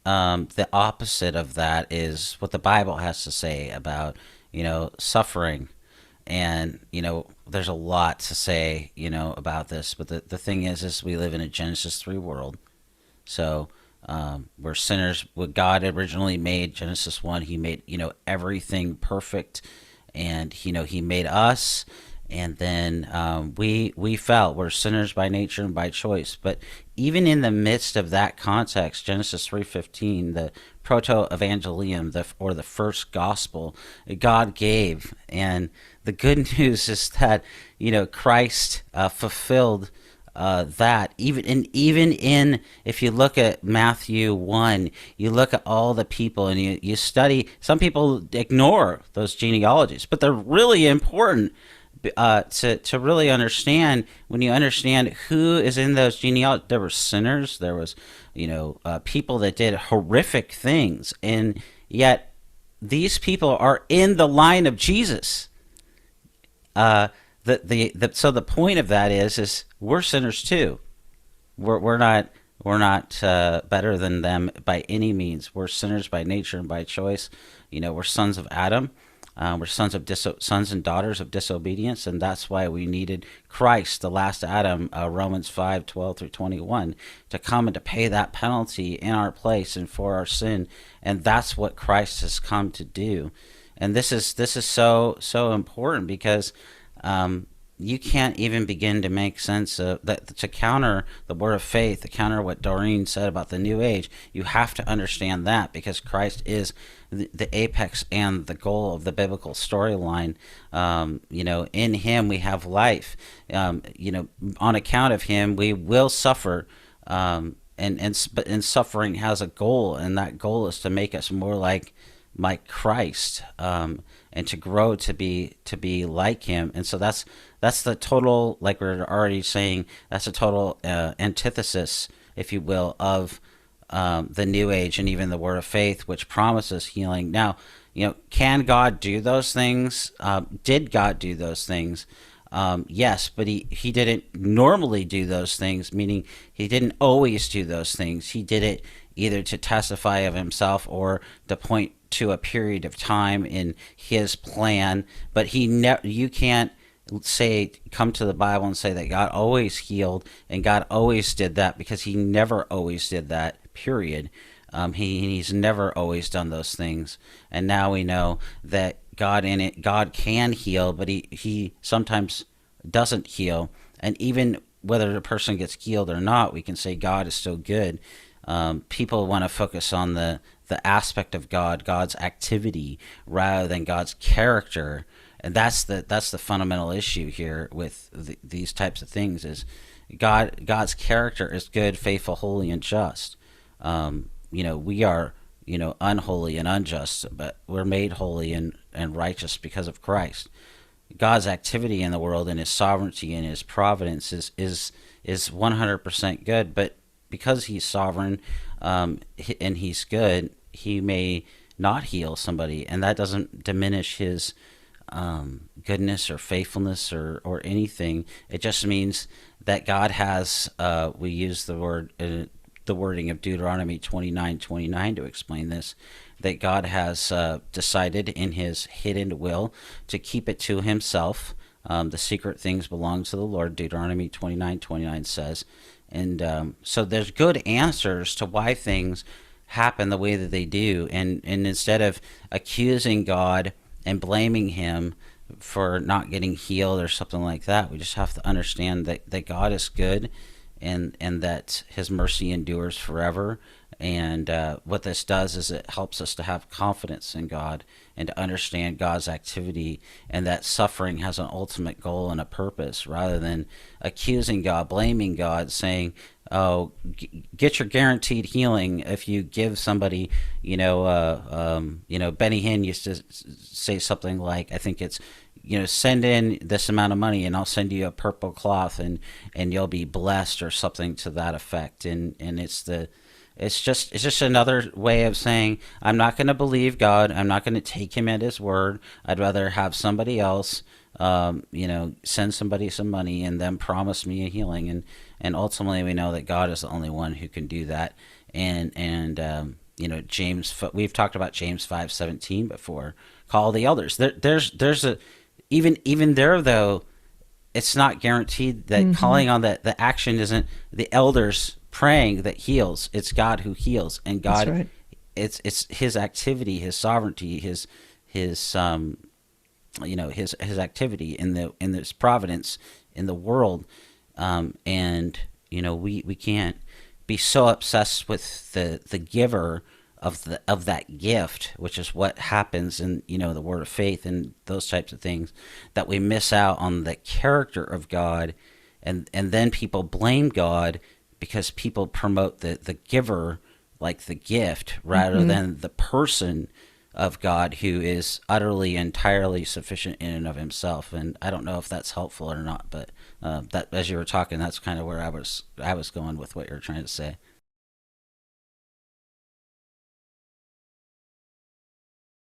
the opposite of that is what the Bible has to say about, suffering. And, there's a lot to say, about this. But the thing is we live in a Genesis 3 world. So we're sinners. What God originally made, Genesis 1, he made, everything perfect. And, he made us. And then we fell. We're sinners by nature and by choice. But even in the midst of that context, Genesis 3:15, the proto-evangelium, or the first gospel, God gave. And the good news is that, Christ fulfilled that. Even in, if you look at Matthew 1, you look at all the people and you study. Some people ignore those genealogies, but they're really important to really understand. When you understand who is in those genealogies, there were sinners, there was people that did horrific things, and yet these people are in the line of Jesus. So the point of that is we're sinners too. We're not better than them by any means. We're sinners by nature and by choice. We're sons of Adam. We're sons and daughters of disobedience, and that's why we needed Christ, the last Adam, Romans 5:12-21, to come and to pay that penalty in our place and for our sin. And that's what Christ has come to do. And this is so important because you can't even begin to make sense of that, to counter the word of faith, to counter what Doreen said about the new age. You have to understand that, because Christ is the apex and the goal of the biblical storyline. In him we have life. On account of him we will suffer. But suffering has a goal, and that goal is to make us more like Christ, and to grow to be like him. And so that's the total, like we're already saying, that's a total antithesis, if you will, of the new age and even the word of faith, which promises healing. Now, can God do those things? Did God do those things? Yes, but he didn't normally do those things, meaning he didn't always do those things. He did it either to testify of himself or to point to a period of time in his plan. But you can't come to the Bible and say that God always healed and God always did that, because he never always did that, period. He's never always done those things. And now we know that God can heal, but he sometimes doesn't heal. And even whether the person gets healed or not, we can say God is still good. People want to focus on the aspect of God's activity, rather than God's character. And that's the fundamental issue here with these types of things, is God's character is good, faithful, holy, and just. We are, unholy and unjust, but we're made holy and righteous because of Christ. God's activity in the world and his sovereignty and his providence is 100% good, but because he's sovereign, and he's good, he may not heal somebody, and that doesn't diminish his goodness or faithfulness or anything. It just means that God has, we use the wording of Deuteronomy 29:29 to explain this, that God has decided in his hidden will to keep it to himself. The secret things belong to the Lord, Deuteronomy 29:29 says. And so there's good answers to why things happen the way that they do. And instead of accusing God and blaming him for not getting healed or something like that, we just have to understand that God is good, and that his mercy endures forever. And what this does is it helps us to have confidence in God and to understand God's activity, and that suffering has an ultimate goal and a purpose, rather than accusing God, blaming God, saying, oh, get your guaranteed healing if you give somebody, Benny Hinn used to say something like, I think it's, send in this amount of money and I'll send you a purple cloth and you'll be blessed, or something to that effect. And it's just another way of saying, I'm not going to believe God. I'm not going to take him at his word. I'd rather have somebody else, send somebody some money and then promise me a healing. And ultimately we know that God is the only one who can do that. And James. We've talked about James 5:17 before. Call the elders. There's a even there though. It's not guaranteed that Mm-hmm. calling on the action isn't the elders praying that heals. It's God who heals, and That's God, right. it's His activity, His sovereignty, His His activity in this providence in the world, and we can't be so obsessed with the giver of that gift, which is what happens in the word of faith and those types of things, that we miss out on the character of God, and then people blame God because people promote the giver like the gift rather Mm-hmm. than the person of God, who is utterly entirely sufficient in and of himself. And I don't know if that's helpful or not, but that, as you were talking, that's kind of where I was going with what you're trying to say.